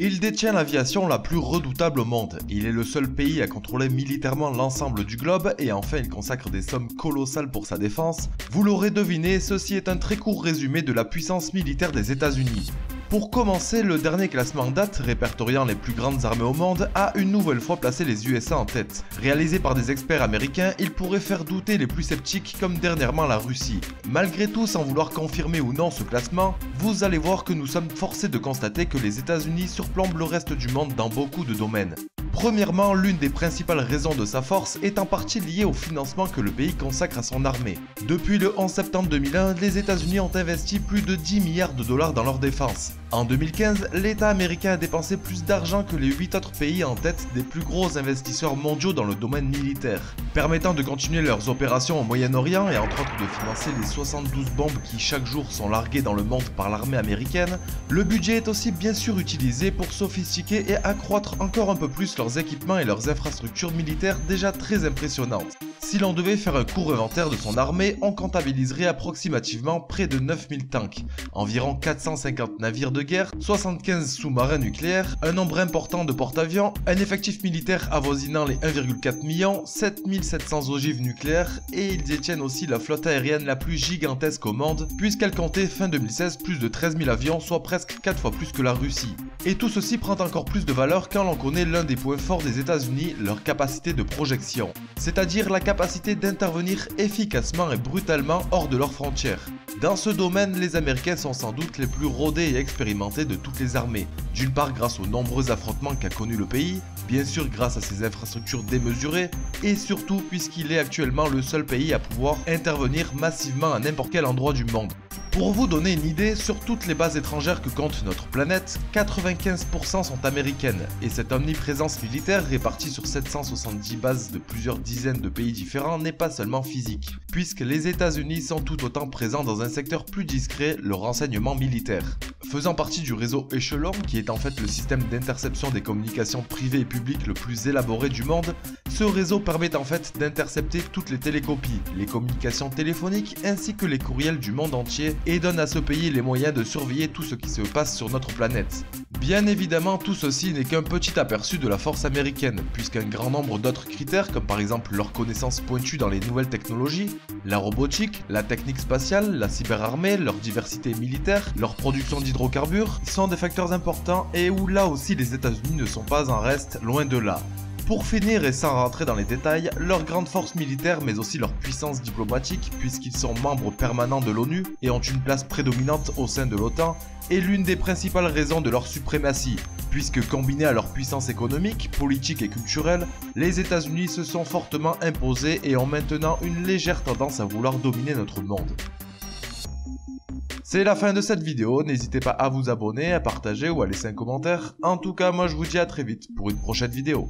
Il détient l'aviation la plus redoutable au monde, il est le seul pays à contrôler militairement l'ensemble du globe et enfin il consacre des sommes colossales pour sa défense. Vous l'aurez deviné, ceci est un très court résumé de la puissance militaire des États-Unis. Pour commencer, le dernier classement en date, répertoriant les plus grandes armées au monde, a une nouvelle fois placé les USA en tête. Réalisé par des experts américains, il pourrait faire douter les plus sceptiques comme dernièrement la Russie. Malgré tout, sans vouloir confirmer ou non ce classement, vous allez voir que nous sommes forcés de constater que les États-Unis surplombent le reste du monde dans beaucoup de domaines. Premièrement, l'une des principales raisons de sa force est en partie liée au financement que le pays consacre à son armée. Depuis le 11 septembre 2001, les États-Unis ont investi plus de 10 milliards de dollars dans leur défense. En 2015, l'État américain a dépensé plus d'argent que les 8 autres pays en tête des plus gros investisseurs mondiaux dans le domaine militaire, permettant de continuer leurs opérations au Moyen-Orient et entre autres de financer les 72 bombes qui chaque jour sont larguées dans le monde par l'armée américaine. Le budget est aussi bien sûr utilisé pour sophistiquer et accroître encore un peu plus leurs équipements et leurs infrastructures militaires déjà très impressionnantes. Si l'on devait faire un court inventaire de son armée, on comptabiliserait approximativement près de 9000 tanks, environ 450 navires de guerre, 75 sous-marins nucléaires, un nombre important de porte-avions, un effectif militaire avoisinant les 1,4 million, 7700 ogives nucléaires et ils détiennent aussi la flotte aérienne la plus gigantesque au monde puisqu'elle comptait fin 2016 plus de 13 000 avions, soit presque 4 fois plus que la Russie. Et tout ceci prend encore plus de valeur quand l'on connaît l'un des points forts des États-Unis, leur capacité de projection, c'est-à-dire la capacité d'intervenir efficacement et brutalement hors de leurs frontières. Dans ce domaine, les Américains sont sans doute les plus rodés et expérimentés de toutes les armées, d'une part grâce aux nombreux affrontements qu'a connus le pays, bien sûr grâce à ses infrastructures démesurées, et surtout puisqu'il est actuellement le seul pays à pouvoir intervenir massivement à n'importe quel endroit du monde. Pour vous donner une idée, sur toutes les bases étrangères que compte notre planète, 95% sont américaines, et cette omniprésence militaire répartie sur 770 bases de plusieurs dizaines de pays différents n'est pas seulement physique, puisque les États-Unis sont tout autant présents dans un secteur plus discret, le renseignement militaire. Faisant partie du réseau Echelon, qui est en fait le système d'interception des communications privées et publiques le plus élaboré du monde, ce réseau permet en fait d'intercepter toutes les télécopies, les communications téléphoniques ainsi que les courriels du monde entier et donne à ce pays les moyens de surveiller tout ce qui se passe sur notre planète. Bien évidemment, tout ceci n'est qu'un petit aperçu de la force américaine, puisqu'un grand nombre d'autres critères, comme par exemple leur connaissance pointue dans les nouvelles technologies, la robotique, la technique spatiale, la cyberarmée, leur diversité militaire, leur production d'hydrocarbures, sont des facteurs importants et où là aussi les États-Unis ne sont pas en reste, loin de là. Pour finir et sans rentrer dans les détails, leur grande force militaire mais aussi leur puissance diplomatique puisqu'ils sont membres permanents de l'ONU et ont une place prédominante au sein de l'OTAN est l'une des principales raisons de leur suprématie, puisque combinés à leur puissance économique, politique et culturelle, les États-Unis se sont fortement imposés et ont maintenant une légère tendance à vouloir dominer notre monde. C'est la fin de cette vidéo, n'hésitez pas à vous abonner, à partager ou à laisser un commentaire. En tout cas, moi je vous dis à très vite pour une prochaine vidéo.